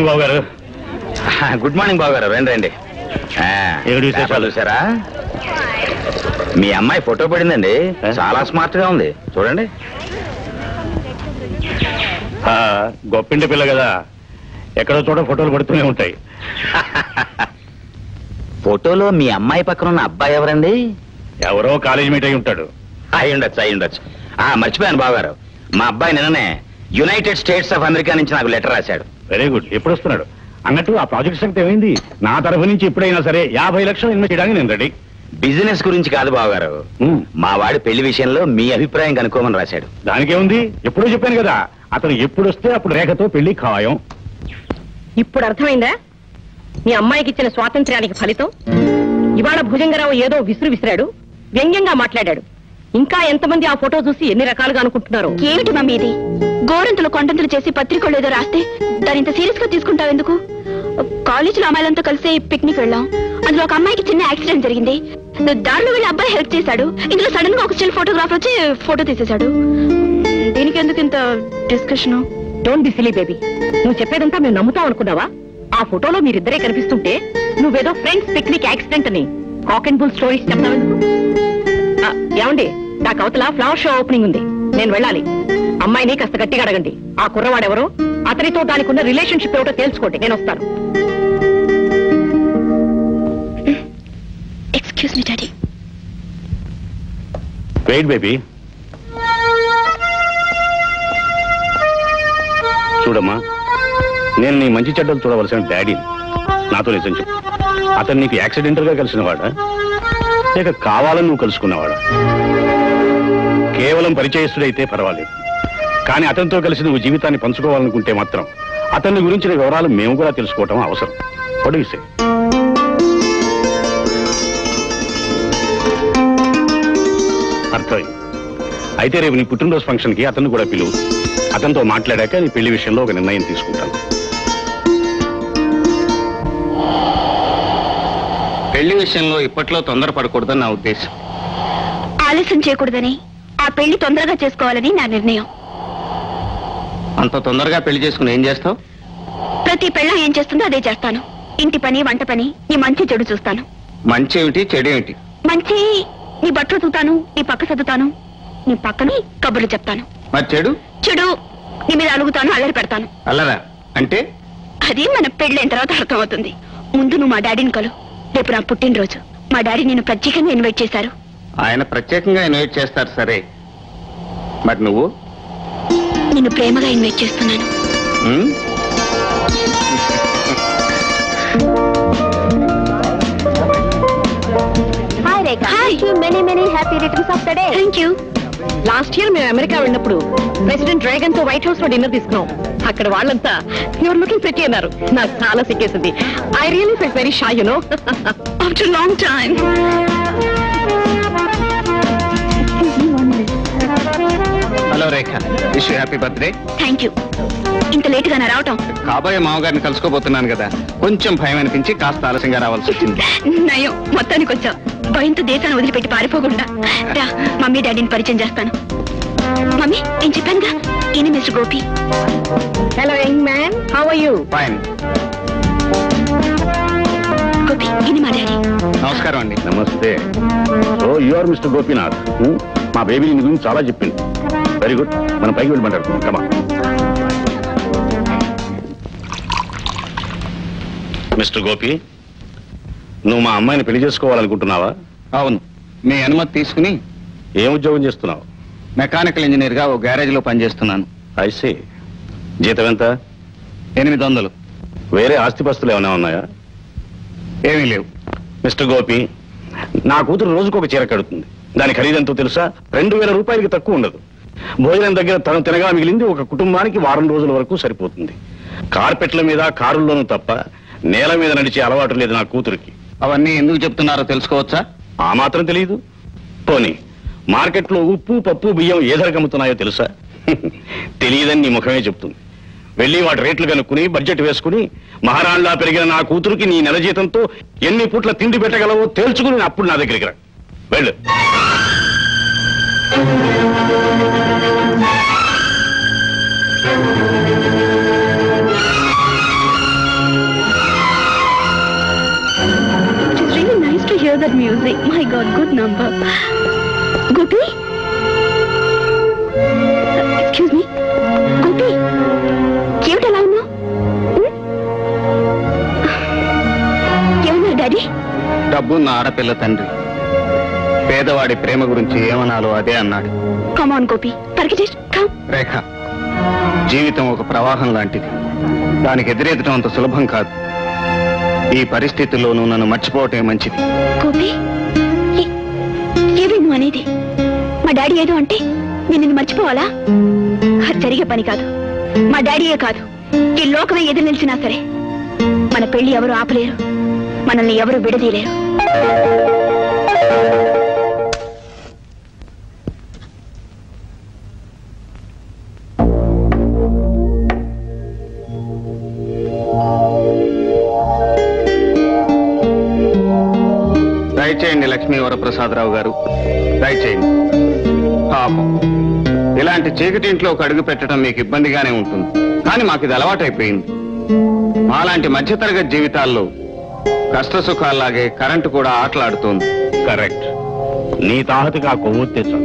బాబు గారు. Good morning బాబు గారు. రండి రండి. చూసారా, మీ అమ్మాయి ఫోటో పడిందండి. చాలా స్మార్ట్ గా ఉంది, చూడండి. గొప్పింటి పిల్ల కదా, ఎక్కడో చోట ఫోటోలు పడుతూనే ఉంటాయి. ఫోటోలో మీ అమ్మాయి పక్కన ఉన్న అబ్బాయి ఎవరండి? ఎవరో కాలేజ్ మీట్ అయి ఉంటాడు. అయ్యుండొచ్చు. మర్చిపోయాను బావగారు, మా అబ్బాయి నిన్ననే యునైటెడ్ స్టేట్స్ ఆఫ్ అమెరికా నుంచి నాకు లెటర్ రాశాడు. Very good. ఎప్పుడు వస్తున్నాడు? అన్నట్టు ఆ ప్రాజెక్ట్ సంగతి ఏమైంది? నా తరఫు నుంచి ఎప్పుడైనా సరే 50 లక్షలు ఇన్వెస్ట్ చేయడానికి నేను రెడీ. బిజినెస్ గురించి కాదు బావగారు, మా వాడి పెళ్లి విషయంలో మీ అభిప్రాయం కనుక్కోమని రాశాడు. దానికేముంది, ఎప్పుడూ చెప్పాను కదా, అతను ఎప్పుడు వస్తే అప్పుడు రేఖతో పెళ్లి ఖాయం. ఇప్పుడు అర్థమైందా మీ అమ్మాయికి ఇచ్చిన స్వాతంత్ర్యానికి ఫలితం? ఇవాళ భుజంగరావు ఏదో విసిరాడు, వ్యంగ్యంగా మాట్లాడాడు. ఇంకా ఎంతమంది ఆ ఫోటో చూసి ఎన్ని రకాలుగా అనుకుంటున్నారు? ఏమిటి మమ్మీ ఇది? గోరంతలు కొండంతలు చేసి పత్రికలు ఏదో రాస్తే దాని ఇంత సీరియస్ గా తీసుకుంటావు ఎందుకు? కాలేజీలో అమ్మాయిలంతా కలిసి పిక్నిక్ వెళ్ళాం. అందులో ఒక అమ్మాయికి చిన్న యాక్సిడెంట్ జరిగింది. దారిలో వెళ్ళి అబ్బాయి హెల్ప్ చేశాడు. ఇందులో సడన్ గా ఒక స్టిల్ ఫోటోగ్రాఫర్ వచ్చి ఫోటో తీసేశాడు. దీనికి ఎందుకు ఇంత discussion? Don't be silly baby. నువ్వు చెప్పేదంతా మేము నమ్ముతాం అనుకున్నావా? ఆ ఫోటోలో మీరిద్దరే కనిపిస్తుంటే నువ్వేదో ఫ్రెండ్స్ పిక్నిక్ యాక్సిడెంట్ అని కాక్ అండ్ బుల్ స్టోరీస్ చెప్తావు ఎందుకు? ఏమండి, నాకు అవతల ఫ్లవర్ షో ఓపెనింగ్ ఉంది, నేను వెళ్ళాలి. అమ్మాయిని కాస్త గట్టిగా అడగండి. ఆ కుర్రవాడెవరో, అతనితో దానికి ఉన్న రిలేషన్షిప్ ఏమిటో తెలుసుకోండి. నేను వస్తాను. Excuse me daddy. Wait baby. చూడమ్మా, నేను నీ మంచి చెడ్డలు చూడవలసిన డాడీని. నాతో నిజం చెప్పు, అతను నీకు యాక్సిడెంటల్ గా కలిసిన వాడా, లేక కావాలని నువ్వు కలుసుకున్నవాడా? కేవలం పరిచయస్తుడైతే పర్వాలేదు, కానీ అతనితో కలిసి నువ్వు జీవితాన్ని పంచుకోవాలనుకుంటే మాత్రం అతన్ని గురించిన వివరాలు మేము కూడా తెలుసుకోవటం అవసరం. పొడిగిసే అర్థమైంది. అయితే రేపు నీ పుట్టినరోజు ఫంక్షన్ కి అతన్ని కూడా పిలువు. అతనితో మాట్లాడాక నీ పెళ్లి విషయంలో ఒక నిర్ణయం తీసుకుంటాను. పెళ్లి విషయంలో ఇప్పట్లో తొందరపడకూడదని నా ఉద్దేశం. ఆలస్యం చేయకూడదని, ఆ పెళ్లి తొందరగా చేసుకోవాలని నా నిర్ణయం. అంత తొందరగా పెళ్లి చేసుకుని ఏం చేస్తావు? ప్రతి పెళ్ళం ఏం చేస్తుందో అదే చేస్తాను. ఇంటి పని, వంట పని, నీ మంచి చెడు చూస్తాను. మంచి ఏమిటి, చెడు ఏమిటి? మంచి నీ బట్టలు చూతాను, నీ పక్క సర్దుతాను, నీ పక్కని కబుర్లు చెప్తాను. మరి చెడు? చెడు నీ మీద అలుగుతాను, అల్లరి పెడతాను. అల్లరా అంటే? అది మన పెళ్ళైన తర్వాత అర్థమవుతుంది. ముందు నువ్వు మా డాడీని కలు. రేపు నా పుట్టినరోజు. మా డాడీ నేను ప్రత్యేకంగా ఇన్వైట్ చేశారు. ఆయన ప్రత్యేకంగా ఇన్వైట్ చేస్తారు సరే, మరి నువ్వు? నిన్ను ప్రేమగా ఇన్వైట్ చేస్తున్నాను. Hi Rekha. Hi. Many happy returns of the day. Thank you. Last year మేము అమెరికా వెళ్ళినప్పుడు ప్రెసిడెంట్ డ్రాగన్ తో వైట్ హౌస్ లో డిన్నర్ తీసుకున్నాం. అక్కడ వాళ్ళంతా యువర్ లుకింగ్ ప్రిటీ అన్నారు. నాకు చాలా సిగ్గేసింది. I really felt very shy, you know, after long time. Hello Rekha, wish you happy birthday. Thank you. ఇంత లేట్ గా రావటం? కాబోయే మామగారిని కలుసుకోబోతున్నాను కదా, కొంచెం భయం అనిపించి కాస్త ఆలస్యంగా రావాల్సి వచ్చింది. నయం, మొత్తానికి వచ్చావు. భయంతో దేశాన్ని వదిలిపెట్టి పారిపోకుండా రా. మమ్మీ డాడీని పరిచయం చేస్తాను. మమ్మీ, నేను చెప్పానుగా, ఈయన mister Gopi. Hello young man, how are you? Fine. Gopi, ఈయన మా డాడీ. నమస్కారం అండి. నమస్తే. So you are mister Gopinath. మా బేబీ నీ గురించి చాలా చెప్పింది. Very good. మనం పైకి వెళ్ళి మాట్లాడుతున్నాం. కమా. మిస్టర్ గోపి, నువ్వు మా అమ్మాయిని పెళ్లి చేసుకోవాలనుకుంటున్నావా? అవును. మీ అనుమతి తీసుకుని. ఏం ఉద్యోగం చేస్తున్నావు? మెకానికల్ ఇంజనీర్ గా ఓ గ్యారేజ్ లో పనిచేస్తున్నాను. I see. జీతం ఎంత? 800. వేరే ఆస్తిపస్తులు ఏమైనా ఉన్నాయా? ఏమీ లేవు. మిస్టర్ గోపి, నా కూతురు రోజుకు ఒక చీర కడుతుంది. దాని ఖరీదంతో తెలుసా? 2000 రూపాయలకి తక్కువ ఉండదు. భోజనం దగ్గర తను తినగా మిగిలింది ఒక కుటుంబానికి వారం రోజుల వరకు సరిపోతుంది. కార్పెట్ల మీద, కారుల్లోనూ తప్ప నేల మీద నడిచే అలవాటు లేదు నా కూతురికి. అవన్నీ ఎందుకు చెప్తున్నారో తెలుసుకోవచ్చా? ఆ మాత్రం తెలియదు. పోనీ మార్కెట్లో ఉప్పు, పప్పు, బియ్యం ఏ ధరకు అమ్ముతున్నాయో తెలుసా? తెలియదని నీ ముఖమే చెప్తుంది. వెళ్ళి వాటి రేట్లు కనుక్కుని బడ్జెట్ వేసుకుని మహారాణిలా పెరిగిన నా కూతురికి నీ నెల జీతంతో ఎన్ని పూట్ల తిండి పెట్టగలవో తేల్చుకుని అప్పుడు నా దగ్గరికి రా. వెళ్ళు. love that music. My God, good number. Gopi? Excuse me. Gopi? ఏమిటి అలా ఉన్నావు? ఏమన్నారు డాడీ? డబ్బున్న ఆడపిల్ల తండ్రి పేదవాడి ప్రేమ గురించి ఏమనాలో అదే అన్నాడు. Come on, Gopi. Parkit, come. రేఖ, జీవితం ఒక ప్రవాహం లాంటిది. దానికి ఎదురెదటం అంత సులభం కాదు. ఈ పరిస్థితుల్లోనూ నన్ను మర్చిపోవటమే మంచిది. గోపి, ఏవి నువ్వు అనేది? మా డాడీ ఏదో అంటే నేను నిన్ను మర్చిపోవాలా? అది జరిగే పని కాదు. మా డాడీయే కాదు, ఈ లోకమే ఎదురు నిలిచినా సరే మన పెళ్లి ఎవరు ఆపలేరు, మనల్ని ఎవరు విడదీయలేరు. దయచేయండి లక్ష్మీ వరప్రసాదరావు గారు, దయచేయండి. పాపం, ఇలాంటి చీకటి ఇంట్లోకి అడుగు పెట్టడం మీకు ఇబ్బందిగానే ఉంటుంది, కానీ మాకు ఇది అలవాటైపోయింది. మాలాంటి మధ్యతరగతి జీవితాల్లో కష్ట సుఖాల్లాగే కరెంటు కూడా ఆటలాడుతోంది. కరెక్ట్. నీ తాహతగా కొవ్వొత్తేసా,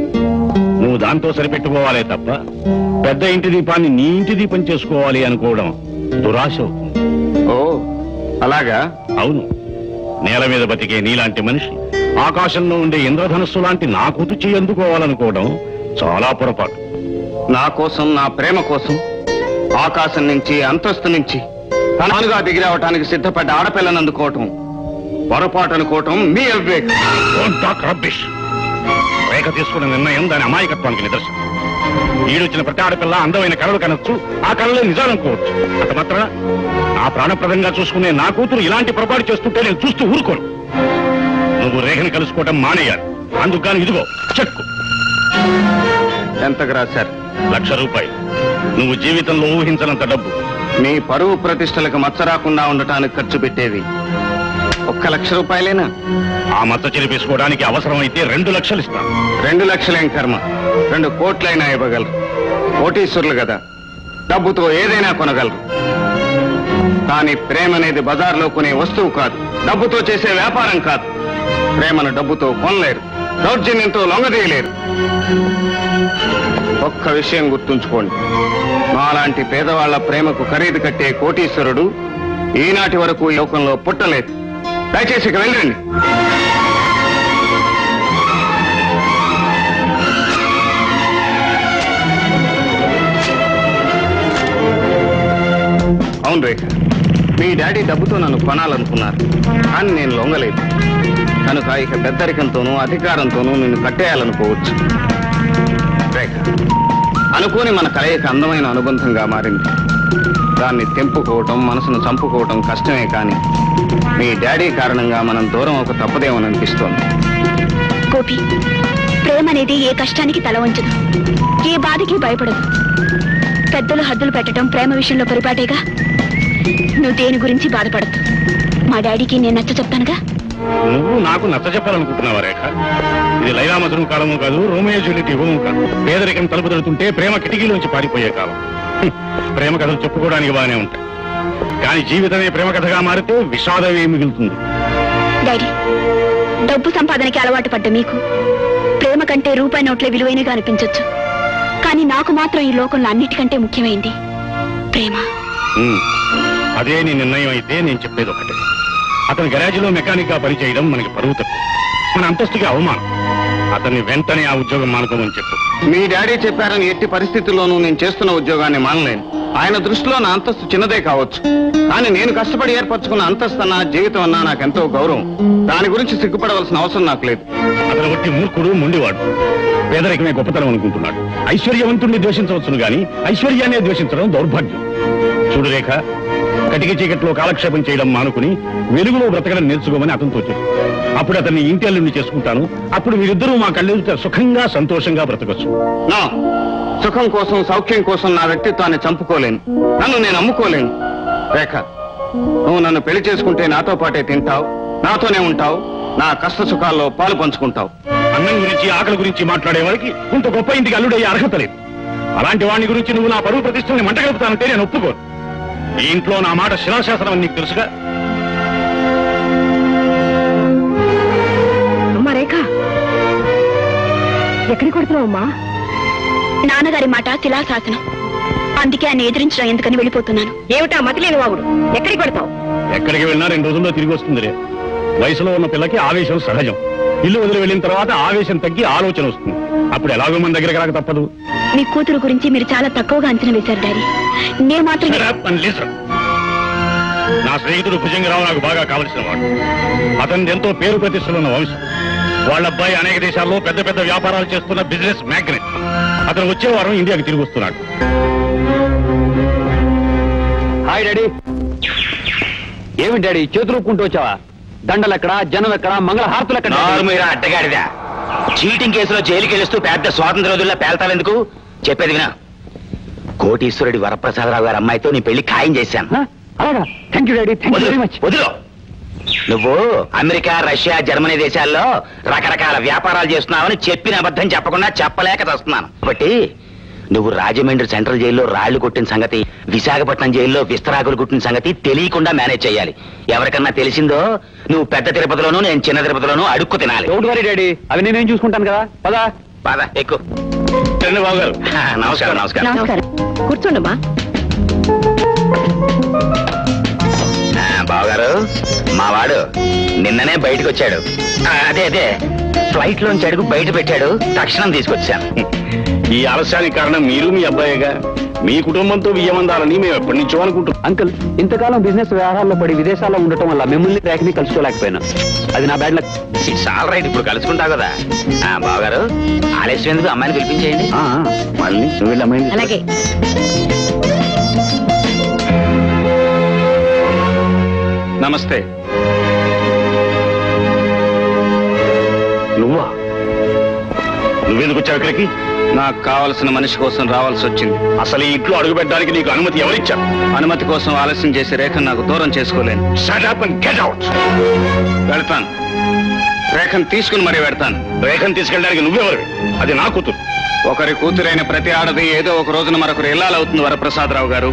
నువ్వు దాంతో సరిపెట్టుకోవాలే తప్ప పెద్ద ఇంటి దీపాన్ని నీ ఇంటి దీపం చేసుకోవాలి అనుకోవడం దురాశ అవుతుంది. ఓ అలాగా? అవును. నేల మీద బతికే నీలాంటి మనిషి ఆకాశంలో ఉండే ఇంద్రధనస్సు లాంటి నా కుతుచి అందుకోవాలనుకోవడం చాలా పొరపాటు. నా కోసం, నా ప్రేమ కోసం ఆకాశం నుంచి, అంతస్తు నుంచి తనాలుగా దిగిరావటానికి సిద్ధపడ్డ ఆడపిల్లను అందుకోవటం పొరపాటు అనుకోవటం మీ అవివేకం. రేఖ తీసుకున్న నిర్ణయం దాని అమాయకత్వానికి నిదర్శనం. ఈడొచ్చిన ప్రతి ఆడపిల్ల అందమైన కళలు కనొచ్చు, ఆ కళలే నిజాలనుకోవచ్చు. అంత మాత్రం నా ప్రాణప్రదంగా చూసుకునే నా కూతురు ఇలాంటి పొరపాటు చేస్తుంటే నేను చూస్తూ ఊరుకోను. నువ్వు రేఖని కలుసుకోవటం మానేయాలి. అందుకు ఇదిగో చెక్కు. ఎంతకు రాశారు? 1,00,000 రూపాయలు. నువ్వు జీవితంలో ఊహించనంత డబ్బు. మీ పరువు ప్రతిష్టలకు మచ్చ రాకుండా ఉండటానికి ఖర్చు పెట్టేది 1,00,000 రూపాయలేనా? ఆ మచ్చ చెరిపేసుకోవడానికి అవసరమైతే 2 లక్షలు ఇస్తాను. 2 లక్షలేం కర్మ, 2 కోట్లైనా ఇవ్వగలరు. కోటీశ్వరులు కదా, డబ్బుతో ఏదైనా కొనగలరు. కానీ ప్రేమ అనేది బజార్లో కొనే వస్తువు కాదు, డబ్బుతో చేసే వ్యాపారం కాదు. ప్రేమను డబ్బుతో కొనలేరు, దౌర్జన్యంతో లొంగదీయలేరు. ఒక్క విషయం గుర్తుంచుకోండి, మాలాంటి పేదవాళ్ల ప్రేమకు ఖరీదు కట్టే కోటీశ్వరుడు ఈనాటి వరకు ఈ లోకంలో పుట్టలేదు. దయచేసి ఇక వెళ్ళండి. అవును రేఖ, మీ డాడీ డబ్బుతో నన్ను కొనాలనుకున్నారు, కానీ నేను లొంగలేదు. కనుక ఇక పెద్దరికంతోనూ అధికారంతోనూ నిన్ను కట్టేయాలనుకోవచ్చు. రేఖ, అనుకోని మన కలయిక అందమైన అనుబంధంగా మారింది. దాన్ని తెంపుకోవటం, మనసును చంపుకోవటం కష్టమే, కానీ మీ డాడీ కారణంగా మనం దూరం ఒక తప్పదేమని అనిపిస్తోంది. గోపి, ప్రేమ అనేది ఏ కష్టానికి తల వంచదు, ఏ బాధకి భయపడదు. పెద్దలు హద్దులు పెట్టడం ప్రేమ విషయంలో పరిపాటేగా. నువ్వు దేని గురించి బాధపడద్దు. మా డాడీకి నేను నచ్చ చెప్తానుగా. నువ్వు నాకు నచ్చ చెప్పాలనుకుంటున్నావా రేఖ? ఇది లైలా మజ్ను కాలము కాదు, రోమియో జూలియట్ యుగము కాదు. పేదరికం తలుపు తడుతుంటే ప్రేమ కిటికీలోంచి పారిపోయే కాలం. ప్రేమ కథలు చెప్పుకోవడానికి బాగానే ఉంటాయి, కానీ జీవితమే ప్రేమ కథగా మారితే విషాదమే మిగులుతుంది. డాడీ, డబ్బు సంపాదనకి అలవాటు పడ్డ మీకు ప్రేమ కంటే రూపాయి నోట్లే విలువైనగా అనిపించొచ్చు, కానీ నాకు మాత్రం ఈ లోకంలో అన్నిటికంటే ముఖ్యమైంది ప్రేమ. అదే నీ నిర్ణయం అయితే నేను చెప్పేది ఒకటే, అతని గరాజీలో మెకానిక్ గా పనిచేయడం మనకి పరువు తప్పు, మన అంతస్తుకి అవమానం. అతన్ని వెంటనే ఆ ఉద్యోగం మానుకోమని చెప్పు. మీ డాడీ చెప్పారని ఎట్టి పరిస్థితుల్లోనూ నేను చేస్తున్న ఉద్యోగాన్ని మానలేను. ఆయన దృష్టిలో నా అంతస్తు చిన్నదే కావచ్చు, కానీ నేను కష్టపడి ఏర్పరచుకున్న అంతస్తు అన్నా, జీవితం అన్నా నాకెంతో గౌరవం. దాని గురించి సిగ్గుపడవలసిన అవసరం నాకు లేదు. అతను ఒట్టి మూర్ఖుడు, మొండివాడు. పేదరికమే గొప్పతనం అనుకుంటున్నాడు. ఐశ్వర్యవంతుణ్ణి ద్వేషించవచ్చును గాని ఐశ్వర్యాన్ని ద్వేషించడం దౌర్భాగ్యం. చూడు రేఖ, కటికి చీకట్లో కాలక్షేపం చేయడం మానుకుని వెలుగులో బ్రతకడం నేర్చుకోమని అతనితో చెప్పు. అప్పుడు అతన్ని ఇంటి అల్లుడిని చేసుకుంటాను. అప్పుడు మీరిద్దరూ మా కళ్ళెదుట సుఖంగా సంతోషంగా బ్రతకొచ్చు. నా సుఖం కోసం, సౌఖ్యం కోసం నా వ్యక్తిత్వాన్ని చంపుకోలేను, నన్ను నేను అమ్ముకోలేను. రేఖ, నువ్వు నన్ను పెళ్లి చేసుకుంటే నాతో పాటే తింటావు, నాతోనే ఉంటావు, నా కష్ట సుఖాల్లో పాలు పంచుకుంటావు. అన్నం గురించి, ఆకలి గురించి మాట్లాడే వారికి ఇంత గొప్ప ఇంటికి అల్లుడయ్యే అర్హత లేదు. అలాంటి వాడిని గురించి నువ్వు నా పరువు ప్రతిష్టల్ని మంటగలుపుతానంటే నేను ఒప్పుకోను. ఈ ఇంట్లో నా మాట శిలాశాసనం అని నీకు తెలుసుగా. ఎక్కడికి కొడుతున్నావమ్మా? నాన్నగారి మాట శిలాశాసనం, అందుకే ఆయన ఎదిరించడం ఎందుకని వెళ్ళిపోతున్నాను. ఏమిటా మతిలేని వాగుడు? ఎక్కడికి కొడతావు? ఎక్కడికి వెళ్ళినా 2 రోజుల్లో తిరిగి వస్తుంది రే. వయసులో ఉన్న పిల్లకి ఆవేశం సహజం. ఇల్లు వదిలి వెళ్ళిన తర్వాత ఆవేశం తగ్గి ఆలోచన వస్తుంది. అప్పుడు ఎలాగో మన దగ్గరికి రాక తప్పదు. మీ కూతురు గురించి మీరు చాలా తక్కువగా అంచనా వేశారు డాడీ. నేను మాత్రం నా స్నేహితుడు భుజంగరావు నాకు బాగా కావలసిన వాడు. అతని ఎంతో పేరు ప్రతిష్టలున్న వంశం. వాళ్ళ అబ్బాయి అనేక దేశాల్లో పెద్ద పెద్ద వ్యాపారాలు చేస్తున్న బిజినెస్ మ్యాగ్నెట్. అతను వచ్చే వారం ఇండియాకి తిరిగి వస్తున్నాడు. Hi daddy. ఏమి డాడీ చేతులు ఊపుకుంటూ వచ్చావా? దండలు ఎక్కడా, జనం ఎక్కడా, మంగళహారతులు ఎక్కడ? అడ్డగాడిదా చీటింగ్ కేసులో జైలుకి వెళ్తూ పెద్ద స్వాతంత్ర రోజుల్లో పేల్తావెందుకు? చెప్పేది వినా. కోటీశ్వరుడి వరప్రసాదరావు గారి అమ్మాయితో నీ పెళ్లి ఖాయం చేశాను. అలాగా? Thank you daddy, thank you very much. వదిలో. నువ్వు అమెరికా, రష్యా, జర్మనీ దేశాల్లో రకరకాల వ్యాపారాలు చేస్తున్నావని చెప్పిన అబద్ధం చెప్పకుండా చెప్పలేక వస్తున్నాను. కాబట్టి నువ్వు రాజమండ్రి సెంట్రల్ జైల్లో రాళ్లు కొట్టిన సంగతి, విశాఖపట్నం జైల్లో విస్తరాకులు కొట్టిన సంగతి తెలియకుండా మేనేజ్ చేయాలి. ఎవరికన్నా తెలిసిందో నువ్వు పెద్ద తిరుపతిలోనూ నేను చిన్న తిరుపతిలోనూ అడుక్కు తినాలి. డోంట్ వరీ డాడీ, అవి నేనేం చూసుకుంటాను కదా. పదా బాగా ఎక్కువ. బాబు గారు నమస్కారం. నమస్కారం. నమస్కారం. కూర్చోండమ్మా. బావగారు, మా వాడు నిన్ననే బయటకు వచ్చాడు. అదే ఫ్లైట్ లోంచి అడుగు బయట పెట్టాడు. తక్షణం తీసుకొచ్చాను. ఈ ఆలస్యానికి కారణం మీరు, మీ అబ్బాయిగా. మీ కుటుంబంతో వియ్యమందాలని మేము ఎప్పటి నుంచో అనుకుంటున్నాం. అంకుల్, ఇంతకాలం బిజినెస్ వ్యవహారాల్లో పడి విదేశాల్లో ఉండటం వల్ల మిమ్మల్ని రేఖని కలుసుకోలేకపోయినా. అది నా bad luck. It's all right. ఇప్పుడు కలుసుకుంటావు కదా. బావగారు, ఆలస్యం ఎందుకు, అమ్మాయిని పిలిపించేయండి. మళ్ళీ వీళ్ళ అమ్మాయిని. అలాగే. నమస్తే. నువ్వెందుకు వచ్చావు ఇక్కడికి? నాకు కావలసిన మనిషి కోసం రావాల్సి వచ్చింది. అసలు ఈ ఇంట్లో అడుగు పెట్టడానికి నీకు అనుమతి ఎవరిచ్చారు? అనుమతి కోసం ఆలస్యం చేసి రేఖను నాకు దూరం చేసుకోలేను. Shut up and get out. వెళ్తాను. రేఖను తీసుకుని మరీ వెళ్తాను. రేఖను తీసుకెళ్ళడానికి నువ్వెవరు? అది నా కూతురు. ఒకరి కూతురైన ప్రతి ఆడది ఏదో ఒక రోజున మరొకరు ఇల్లాలవుతుంది వరప్రసాదరావు గారు.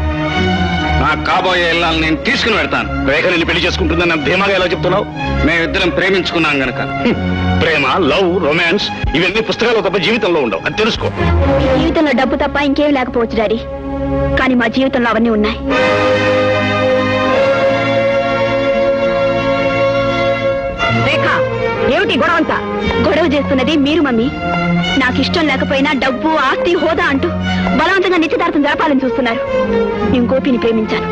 నాకు కాబోయే ఇల్లాలను నేను తీసుకుని వెళ్తాను. రేఖ నిన్ను పెళ్లి చేసుకుంటుందని నాకు ధీమాగా ఎలా చెప్తున్నావు? మేమిద్దరం ప్రేమించుకున్నాం గనక. ప్రేమ, లవ్, రొమాన్స్ ఇవన్నీ పుస్తకాలు తప్ప జీవితంలో ఉండవు. అది తెలుసుకో. జీవితంలో డబ్బు తప్ప ఇంకేం లేకపోవచ్చు డాడీ, కానీ మా జీవితంలో అవన్నీ ఉన్నాయి. రేఖ, ఏమిటి గొడవంతా? గొడవ చేస్తున్నది మీరు మమ్మీ. నాకు ఇష్టం లేకపోయినా డబ్బు, ఆస్తి, హోదా అంటూ బలవంతంగా నిశ్చితార్థం జరపాలని చూస్తున్నారు. నేను గోపిని ప్రేమించాను.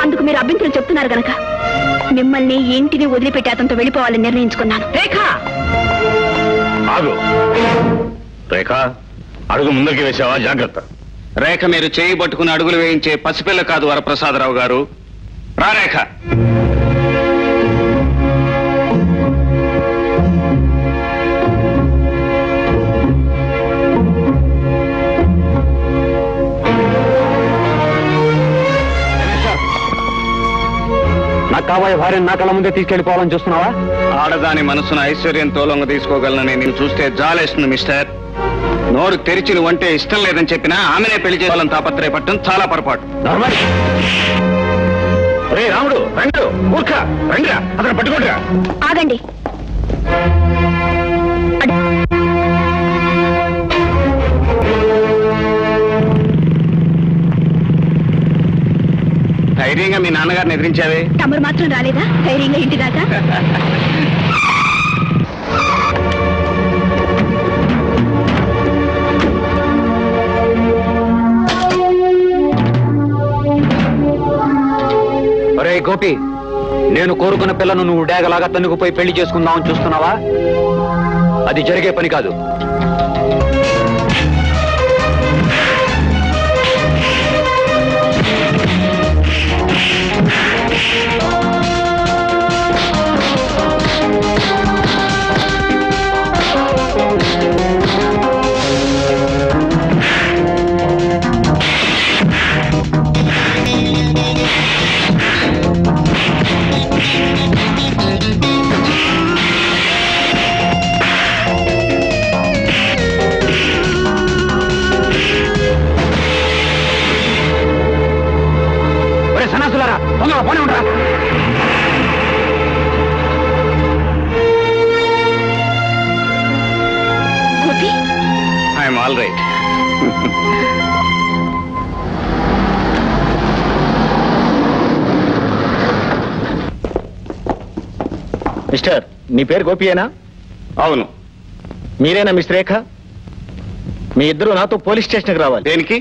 అందుకు మీరు అభ్యంతరం చెప్తున్నారు గనక మిమ్మల్ని ఇంటిని వదిలిపెట్టి అతనితో వెళ్ళిపోవాలని నిర్ణయించుకున్నాను. రేఖ, ఆగు. రేఖ, అడుగు ముందుకి వేసావా? జాగ్రత్త. రేఖ మీరు చేయి పట్టుకుని అడుగులు వేయించే పసిపిల్ల కాదు వరప్రసాదరావు గారు. రా రేఖ. నాకు కాబోయే భార్యను నా కళ్ళ ముందే తీసుకెళ్లిపోవాలని చూస్తున్నావా? ఆడదాని మనసును ఐశ్వర్యంతో లొంగ తీసుకోగలనని నేను చూస్తే జాలేస్తుంది మిస్టర్. నోరు తెరిచి నువ్వంటే ఇష్టం లేదని చెప్పినా ఆమెనే పెళ్లి చేయాలని తాపత్రయపడటం చాలా పొరపాటు. రే రాముడు, రండు, మూర్ఖ, రండిరా, అతను పట్టుకోండిరా. ఆగండి. ధైర్యంగా మీ నాన్నగారిని ఎదిరించావే. తమరు మాత్రం రాలేదా ధైర్యంగా ఇంటి దాకా? ఒరే గోపి, నేను కోరుకున్న పిల్లను నువ్వు డేగలాగా తన్నుకుపోయి పెళ్లి చేసుకుందామని చూస్తున్నావా? అది జరిగే పని కాదు. సన్నాసులారా, తొందరగా పోనీ ఉండరా. Gopi, all right. మిస్టర్, నీ పేరు గోపియేనా? అవును. మీరేనా మిస్ రేఖ? మీ ఇద్దరు నాతో పోలీస్ స్టేషన్కి రావాలి. దేనికి?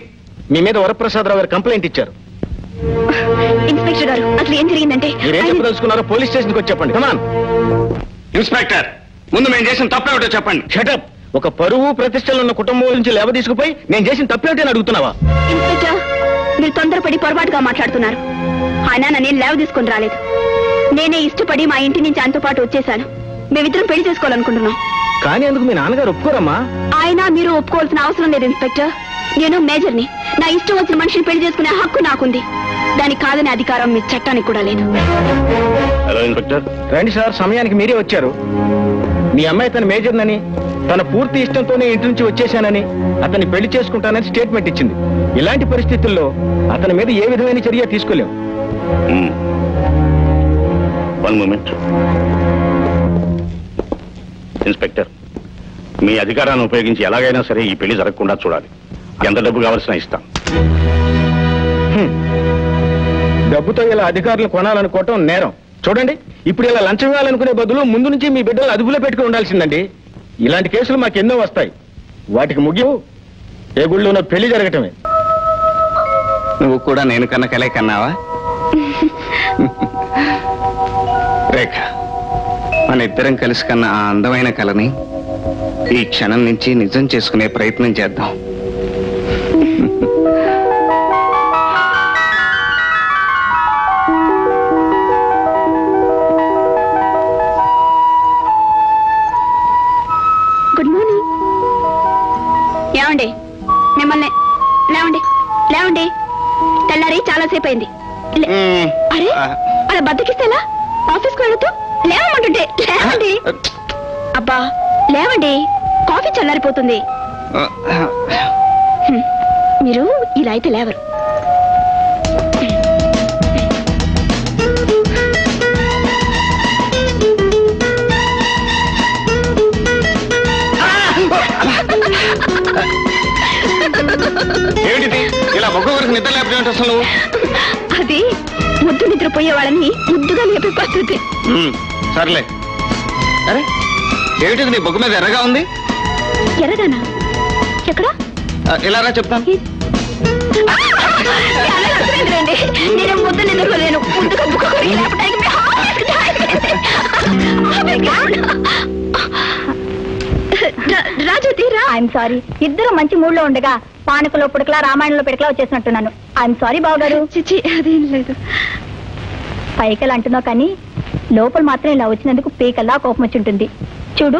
మీ మీద వరప్రసాదరావు గారు కంప్లైంట్ ఇచ్చారు. ఇన్స్పెక్టర్ గారు, అసలు ఏం జరిగిందంటే మీరేం చెప్పదలుచుకున్నారో పోలీస్ స్టేషన్కి వచ్చి చెప్పండి. కమాన్. ఇన్స్పెక్టర్, ముందు మేము చేసిన తప్పేమిటో చెప్పండి. షటప్. ఒక పరువు ప్రతిష్టలు ఉన్న కుటుంబం నుంచి లేవ తీసుకుపోయి నేను చేసిన తప్పేమిటి అని అడుగుతున్నావా? ఇన్స్పెక్టర్, మీరు తొందరపడి పొరపాటుగా మాట్లాడుతున్నారు. ఆయన నన్ను లేవ తీసుకొని రాలేదు. నేనే ఇష్టపడి మా ఇంటి నుంచి ఆయనతో పాటు వచ్చేసాను. మేమిద్దరం పెళ్లి చేసుకోవాలనుకుంటున్నాం. కానీ అందుకు మీ నాన్నగారు ఒప్పుకోరమ్మా. ఆయన మీరు ఒప్పుకోవాల్సిన అవసరం లేదు ఇన్స్పెక్టర్. నేను మేజర్ని. నా ఇష్టం వచ్చిన మనిషిని పెళ్లి చేసుకునే హక్కు నాకుంది. దానికి కాదనే అధికారం మీ చట్టానికి కూడా లేదు. Hello inspector. రండి సార్, సమయానికి మీరే వచ్చారు. మీ అమ్మాయి తన మేజర్నని, తన పూర్తి ఇష్టంతోనే ఇంటి నుంచి వచ్చేశానని, అతన్ని పెళ్లి చేసుకుంటానని స్టేట్మెంట్ ఇచ్చింది. ఇలాంటి పరిస్థితుల్లో అతని మీద ఏ విధమైన చర్య తీసుకోలేం. One moment. ఇన్స్పెక్టర్, మీ అధికారాన్ని ఉపయోగించి ఎలాగైనా సరే ఈ పెళ్లి జరగకుండా చూడాలి. ఎంత డబ్బు కావాల్సిన ఇస్తాం. డబ్బుతో ఇలా అధికారులు కొనాలనుకోవటం నేరం. చూడండి, ఇప్పుడు ఇలా లంచం ఇవ్వాలనుకునే బదులు ముందు నుంచి మీ బిడ్డలు అదుపులో పెట్టుకుని ఉండాల్సిందండి. ఇలాంటి కేసులు మాకెన్నో వస్తాయి. వాటికి ముగింపు ఏ గుళ్ళోనో పెళ్లి జరగటమే. నువ్వు కూడా నేను కన్న కలే కన్నావా? రేఖ, మన ఇద్దరం కలిసి కన్న ఆ అందమైన కలని ఈ క్షణం నుంచి నిజం చేసుకునే ప్రయత్నం చేద్దాం. Good morning. ఏమండి, మిమ్మల్ని లేవండి, లేవండి. తెల్లారి చాలాసేపు అయింది. అరే, అలా బద్దకిస్తేలా? ఆఫీస్కి వెళుతూ లేవమంటుంటే లేవండి. అబ్బా లేవండి, కాఫీ చల్లారిపోతుంది. మీరు ఇలా అయితే లేవరు. ఏమిటిది ఇలా ఒక్కొక్కరికి నిద్ర లేకపోతే అసలు? అది ముద్దు నిద్రపోయే వాళ్ళని ముద్దుగా లేపే పద్ధతి. సర్లే. అరే, ఏమిటిది నీ బొగ్గు మీద ఎర్రగా ఉంది? ఎర్రగానా? ఎక్కడ? ఇలా రా చెప్తాను. నేను ముద్దు నిద్రపోలేను. ముద్దుగా బుక్కకొని లేపడానికి రాజు తీరా. I'm sorry. ఇద్దరు మంచి మూడ్ లో ఉండగా పానకలో పుడకలా రామాయణంలో పిడకలా వచ్చేసినట్టున్నాను. ఐఎమ్ సారీ బావగారు. చిచి, అదేం లేదు. పైకలు అంటున్నావు కానీ లోపల మాత్రం ఇలా వచ్చినందుకు పీకల్లా కోపం వచ్చి ఉంటుంది. చూడు,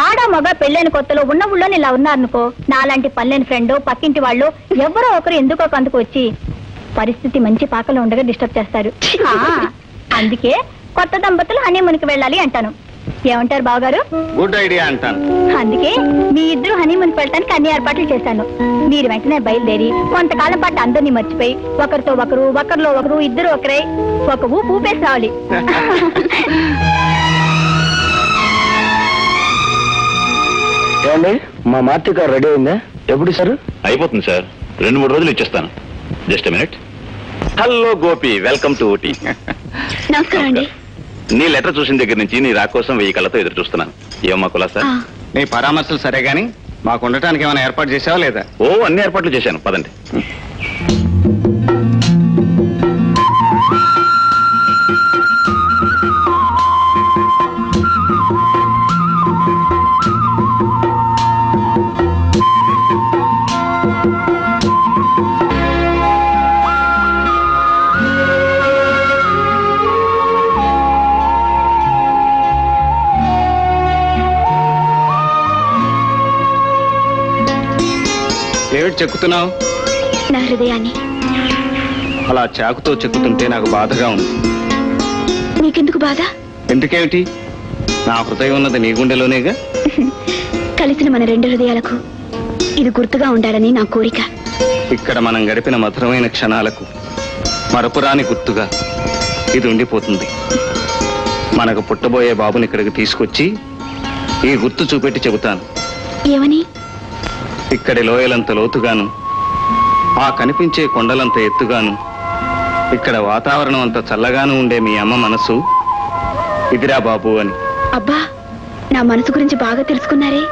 ఆడ మగ పెళ్ళైన కొత్తలో ఉన్న ఊళ్ళో ఇలా ఉన్నారనుకో, నాలాంటి పల్లెని ఫ్రెండ్ పక్కింటి వాళ్ళు ఎవరో ఒకరు ఎందుకో అందుకు వచ్చి పరిస్థితి మంచి పాకలో ఉండగా డిస్టర్బ్ చేస్తారు. అందుకే కొత్త దంపతులు హనీమూన్కి వెళ్ళాలి అంటాను. ఏమంటారు బావగారు? గుడ్ ఐడియా అంటాను. అందుకే మీ ఇద్దరు హనీమూన్కి వెళ్ళటానికి అన్ని ఏర్పాట్లు చేశాను. మీరు వెంటనే బయలుదేరి కొంతకాలం పాటు అందరినీ మర్చిపోయి ఒకరితో ఒకరు, ఒకరిలో ఒకరు, ఇద్దరు ఒకరై ఒక ఊపేసి రావాలి. ఏమండి, మా మార్తి కార్ రెడీ అయిందా? ఎప్పుడు సార్? అయిపోతుంది సార్, 2-3 రోజులు ఇచ్చేస్తాను. Just minute. Hello Gopi, welcome to Ooty. నమస్కారం అండి. నీ లెటర్ చూసిన దగ్గర నుంచి నీ రా కోసం 1000 కళ్ళతో ఎదురు చూస్తున్నాను. ఏమమ్మా కులాసా? నీ పరామర్శలు సరే గాని మాకు ఉండటానికి ఏమైనా ఏర్పాటు చేసావా లేదా? ఓ, అన్ని ఏర్పాట్లు చేశాను. పదండి. ఏమిటి చెక్కుతున్నావు? నా హృదయాన్ని. అలా చాకుతో చెక్కుతుంటే నాకు బాధగా ఉంది. నీకెందుకు బాధ? ఎందుకేమిటి? నా హృదయం ఉన్నది నీ గుండెలోనేగా. కలిసిన మన 2 హృదయాలకు ఇది గుర్తుగా ఉండాలని నా కోరిక. ఇక్కడ మనం గడిపిన మధురమైన క్షణాలకు మరపురాని గుర్తుగా ఇది ఉండిపోతుంది. మనకు పుట్టబోయే బాబుని ఇక్కడికి తీసుకొచ్చి ఈ గుర్తు చూపెట్టి చెబుతాను. ఏమని? ఇక్కడి లోయలంత లోతుగాను, ఆ కనిపించే కొండలంత ఎత్తుగాను, ఇక్కడ వాతావరణం అంత చల్లగాను ఉండే మీ అమ్మ మనసు ఇదిరా బాబు అని. అబ్బా, నా మనసు గురించి బాగా తెలుసుకున్నారే.